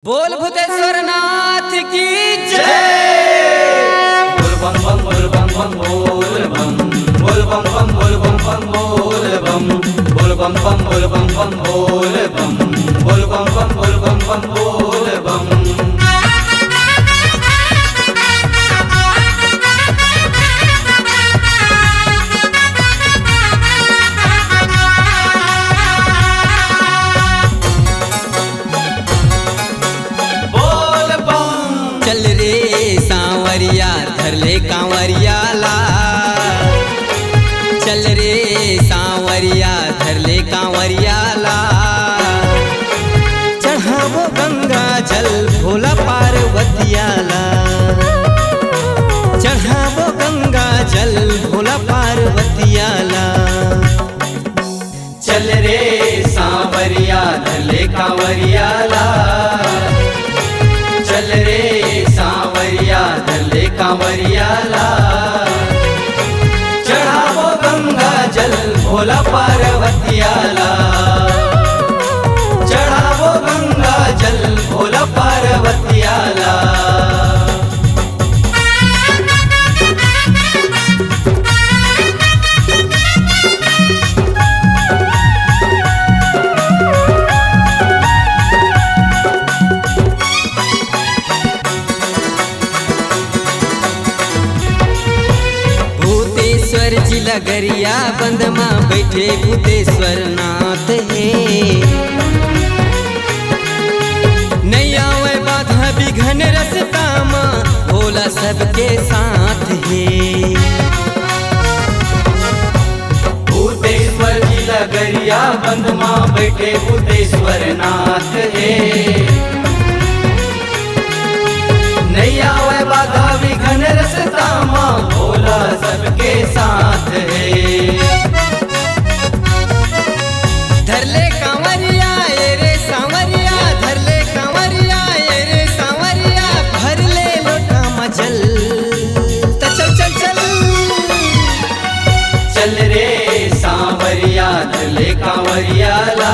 बोल भूतेश्वर नाथ की जय। बोल बम बम बोल बम बम बोल बम बोल बम बम बोल बम बम बोल बम बोल बम बम बोल बम बम बोल बम बोल बम बम बोल बम बम बोल बम। चल रे सांवरिया धर ले कांवरिया ला, चल रे सांवरिया धर ले कांवरिया ला। चढ़ावो गंगा जल भोला पार्वतिया ला, चढ़ावो गंगा जल भोला पार्वतिया ला। चल रे सांवरिया धर ले कांवरिया ला, चल रे सांवरिया धर ले कांवरिया ला। चढ़ावो गंगा जल भोला पार्वतिया ला, चढ़ावो गंगा जल भोला पार्वतिया ला। लगरिया बंद माँ बैठे भूतेश्वर नाथ है। नहीं आवे बाधा बिघन रस्ता माँ भोला सबके साथ है। भूतेश्वर जी लगरिया बंद माँ बैठे भूतेश्वर नाथ है। नहीं आवे बाधा विघन रस्ता माँ भोला सबके साथ है। धर ले कांवरिया ये रे सांवरिया, धर ले कांवरिया ये रे सांवरिया। भर ले लोटा मचल त चल चल चल। चल रे सांवरिया धर ले कांवरिया ला,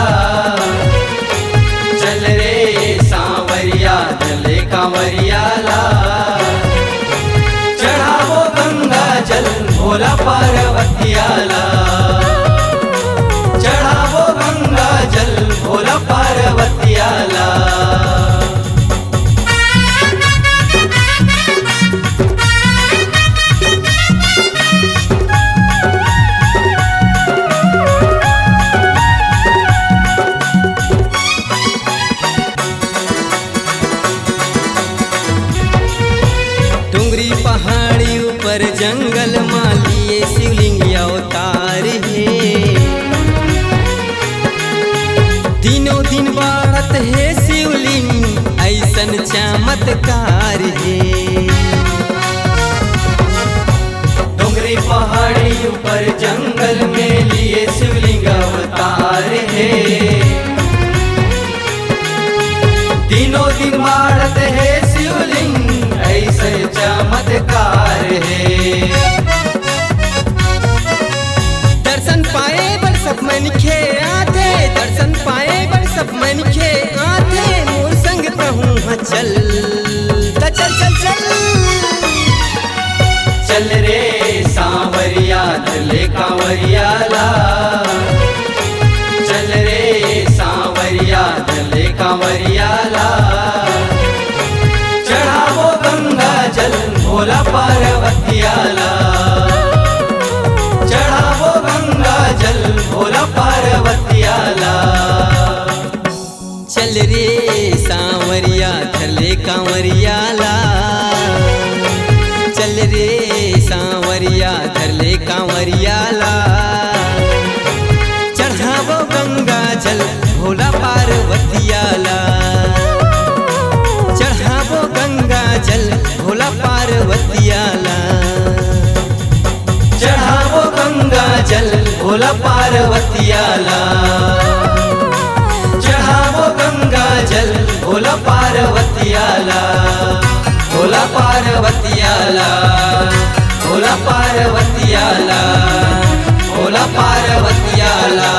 चल रे सांवरिया धर ले कांवरिया ला। चढ़ावो गंगा जल भोला पार्वतिया ला, चढ़ावो गंगा जल भोला पार्वतिया ला। पहाड़ी ऊपर जंगल मालिए शिवलिंग अवतार है। दिनों दिन बढ़त है शिवलिंग ऐसन चमत्कार है। डोंगरी पहाड़ी ऊपर जंगल में लिए शिवलिंग अवतार है। दिनों दिन बढ़त है शिवलिंग ऐसे चमत्कार है। दर्शन पाए बर सब मनखे आते, दर्शन पाए बर सब मनखे आते। मोर संग कहूँ चल त चल चल चल। चल रे सांवरिया धर ले कांवरिया ला, चल रे सांवरिया धर ले कांवरिया ला। चढ़ावो गंगा जल भोला पार्वतिया ला, चढ़ावो गंगा जल भोला पार्वतिया ला। चल रे सांवरिया धर ले कांवरिया ला, चल रे सांवरिया धर ले कांवरिया ला। चढ़ावो गंगा जल भोला पार्वतिया ला, चढ़ावो गंगा जल भोला पार्वतिया ला। चढ़ावो गंगा जल भोला पार्वतिया ला, चढ़ावो गंगा जल भोला पार्वतिया ला। भोला पार्वतिया ला, भोला पार्वतिया ला, भोला पार्वतिया ला।